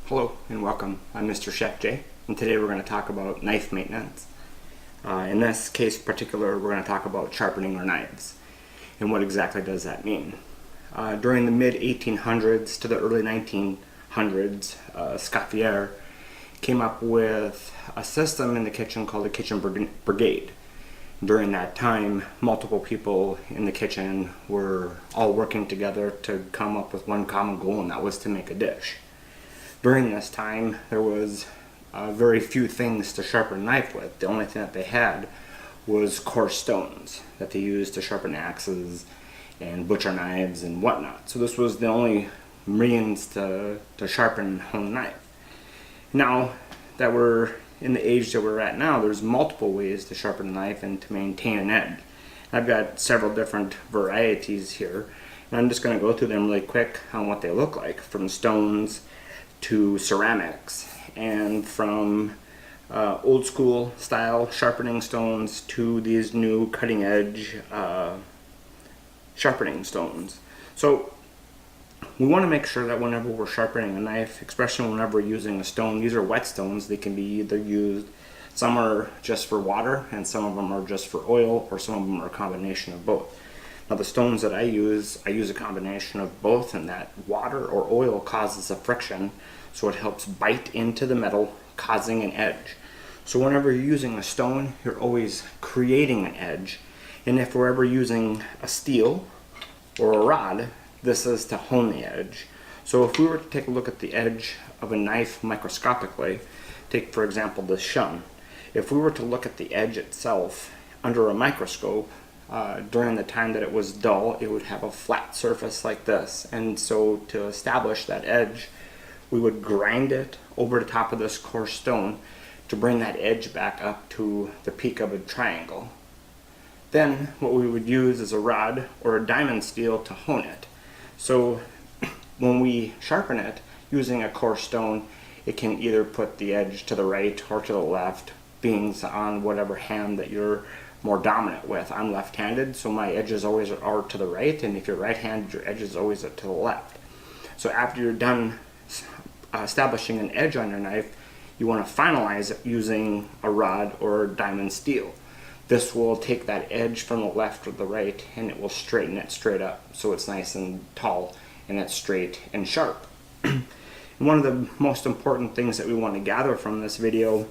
Hello and welcome. I'm Mr. Chef Jay, and today we're going to talk about knife maintenance. In this case particular, we're going to talk about sharpening our knives. And what exactly does that mean? During the mid-1800s to the early 1900s, Scaffier came up with a system in the kitchen called the kitchen brigade. During that time, multiple people in the kitchen were all working together to come up with one common goal, and that was to make a dish. During this time, there was very few things to sharpen a knife with. The only thing that they had was coarse stones that they used to sharpen axes and butcher knives and whatnot. So this was the only means to sharpen and hone a knife. Now that we're in the age that we're at now, there's multiple ways to sharpen a knife and to maintain an edge. I've got several different varieties here, and I'm just going to go through them really quick on what they look like, from stones to ceramics, and from old school style sharpening stones to these new cutting edge sharpening stones. So we want to make sure that whenever we're sharpening a knife, especially whenever we're using a stone, these are wet stones. They can be either used, some are just for water and some of them are just for oil, or some of them are a combination of both. Now the stones that I use a combination of both, and that water or oil causes a friction, so it helps bite into the metal, causing an edge. So whenever you're using a stone, you're always creating an edge. And if we're ever using a steel or a rod, this is to hone the edge. So if we were to take a look at the edge of a knife microscopically, take for example this shun. If we were to look at the edge itself under a microscope, during the time that it was dull, it would have a flat surface like this. And so to establish that edge, we would grind it over the top of this coarse stone to bring that edge back up to the peak of a triangle. Then what we would use is a rod or a diamond steel to hone it. So when we sharpen it using a coarse stone, it can either put the edge to the right or to the left, being on whatever hand that you're more dominant with. I'm left-handed, so my edges always are to the right, and if you're right-handed, your edge is always to the left. So after you're done establishing an edge on your knife, you want to finalize it using a rod or diamond steel. This will take that edge from the left or the right, and it will straighten it straight up, so it's nice and tall and it's straight and sharp. And one of the most important things that we want to gather from this video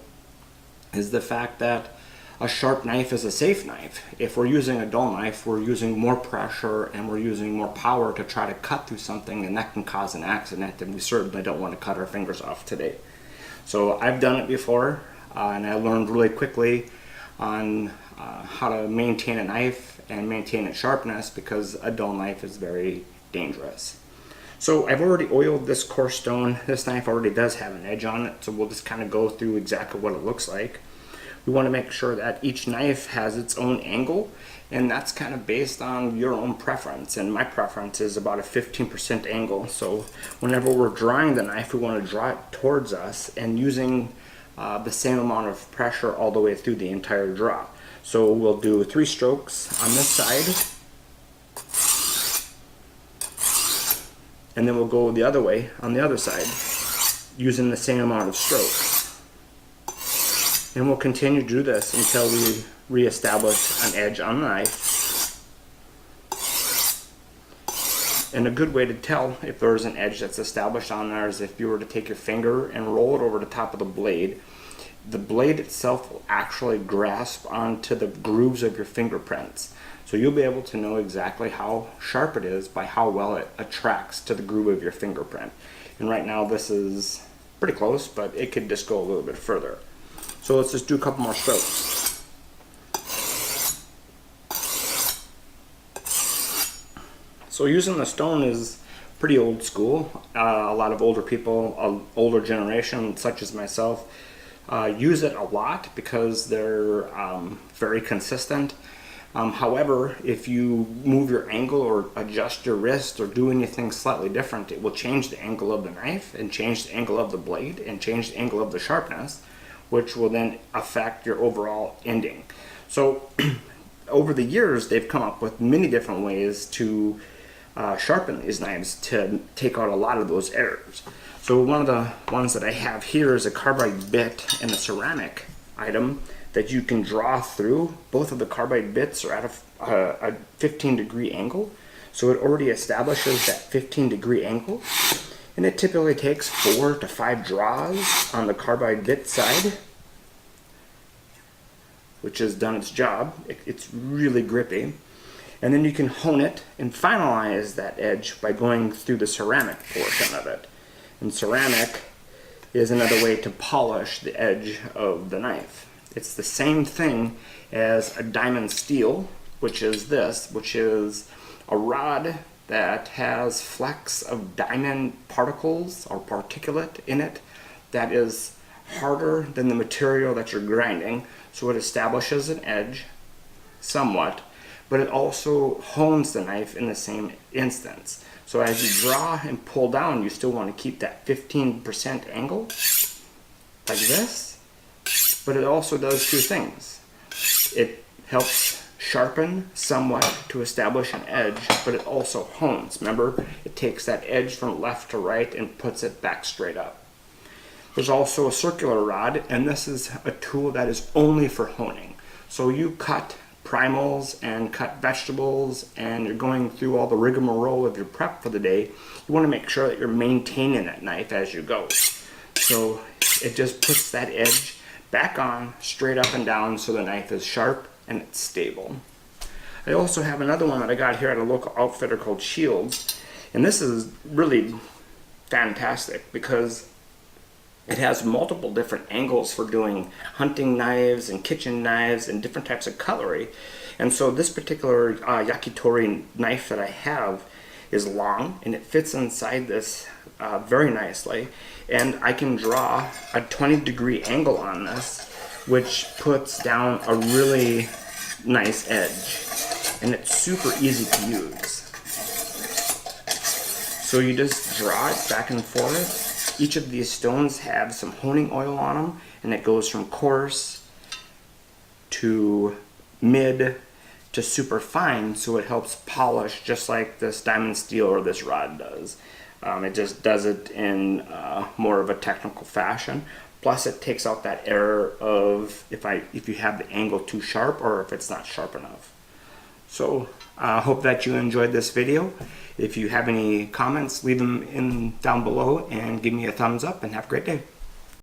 is the fact that a sharp knife is a safe knife. If we're using a dull knife, we're using more pressure and we're using more power to try to cut through something, and that can cause an accident, and we certainly don't want to cut our fingers off today. So I've done it before, and I learned really quickly on how to maintain a knife and maintain its sharpness, because a dull knife is very dangerous. So I've already oiled this coarse stone. This knife already does have an edge on it, so we'll just kind of go through exactly what it looks like. We want to make sure that each knife has its own angle, and that's kind of based on your own preference. And my preference is about a 15% angle. So whenever we're drawing the knife, we want to draw it towards us and using the same amount of pressure all the way through the entire draw. So we'll do 3 strokes on this side, and then we'll go the other way on the other side using the same amount of strokes. And we'll continue to do this until we reestablish an edge on the knife. And a good way to tell if there's an edge that's established on there is if you were to take your finger and roll it over the top of the blade itself will actually grasp onto the grooves of your fingerprints. So you'll be able to know exactly how sharp it is by how well it attracts to the groove of your fingerprint. And right now this is pretty close, but it could just go a little bit further. So let's just do a couple more strokes. So using the stone is pretty old school. A lot of older people, older generation such as myself, use it a lot because they're very consistent. However, if you move your angle or adjust your wrist or do anything slightly different, it will change the angle of the knife and change the angle of the blade and change the angle of the sharpness, which will then affect your overall ending. So over the years, they've come up with many different ways to sharpen these knives to take out a lot of those errors. So one of the ones that I have here is a carbide bit and a ceramic item that you can draw through. Both of the carbide bits are at a 15-degree angle, so it already establishes that 15-degree angle, and it typically takes 4 to 5 draws on the carbide bit side, which has done its job. It's really grippy. And then you can hone it and finalize that edge by going through the ceramic portion of it. And ceramic is another way to polish the edge of the knife. It's the same thing as a diamond steel, which is this, which is a rod that has flecks of diamond particles or particulate in it that is harder than the material that you're grinding, so it establishes an edge somewhat, but it also hones the knife in the same instance. So as you draw and pull down, you still want to keep that 15% angle like this, but it also does two things. It helps sharpen somewhat to establish an edge, but it also hones. Remember, it takes that edge from left to right and puts it back straight up. There's also a circular rod, and this is a tool that is only for honing. So you cut primals and cut vegetables and you're going through all the rigmarole of your prep for the day, you want to make sure that you're maintaining that knife as you go. So it just puts that edge back on straight up and down so the knife is sharp and it's stable. I also have another one that I got here at a local outfitter called Shields, and this is really fantastic because it has multiple different angles for doing hunting knives and kitchen knives and different types of cutlery. And so this particular yakitori knife that I have is long and it fits inside this very nicely. And I can draw a 20-degree angle on this, which puts down a really nice edge. And it's super easy to use. So you just draw it back and forth. Each of these stones have some honing oil on them, and it goes from coarse to mid to super fine, so it helps polish just like this diamond steel or this rod does. It just does it in more of a technical fashion. Plus it takes out that error of if you have the angle too sharp or if it's not sharp enough. So I hope that you enjoyed this video. If you have any comments, leave them down below and give me a thumbs up, and have a great day.